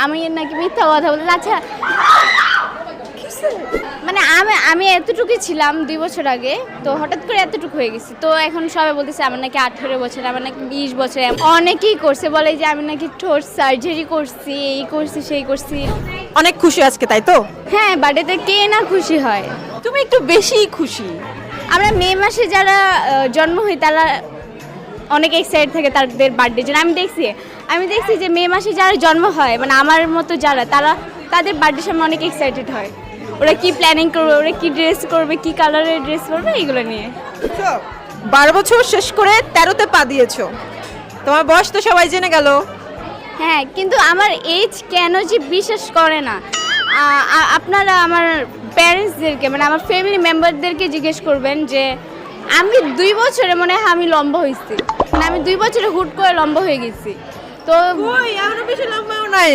আমি নাকি মিথ্যা কথা বলে। আচ্ছা মানে আমি এতটুকুই ছিলাম 2 বছর আগে, তো হঠাৎ করে এতটুকু হয়ে গেছি। তো এখন সবাই বলতেছে আমার নাকি 18 বছর, আমার নাকি 20 বছর। অনেকেই করছে, বলে যে আমি নাকি ঠোঁট সার্জারি করছি, এই করছি সেই করছি। অনেক খুশি আজকে, তাই তো? হ্যাঁ, বার্থডেতে কে না খুশি হয়। তুমি একটু বেশি খুশি। আমরা মে মাসে যারা জন্ম হই তারা অনেক এক্সাইটেড থাকে তাদের বার্থডে জন্য। আমি দেখছি যে মে মাসে যারা জন্ম হয়, মানে আমার মতো যারা, তাদের বার্থডে সময় অনেক এক্সাইটেড হয়। ওরা কি প্ল্যানিং করবে, ওরা কি ড্রেস করবে, কি কালারের ড্রেস করবে, এগুলো নিয়ে। 12 বছর শেষ করে 13তে পা দিয়েছো, তোমার বয়স তো সবাই জেনে গেল। হ্যাঁ, কিন্তু আমার এজ কেন যে বিশ্বাস করে না, আপনারা আমার প্যারেন্টসদেরকে, মানে আমার ফ্যামিলি মেম্বারদেরকে জিজ্ঞেস করবেন যে আমি 2 বছরে মনে হয় আমি লম্বা হয়েছি, মানে আমি 2 বছরে হুট করে লম্বা হয়ে গেছি। তো ওই এমন বেশি লম্বাও নয়,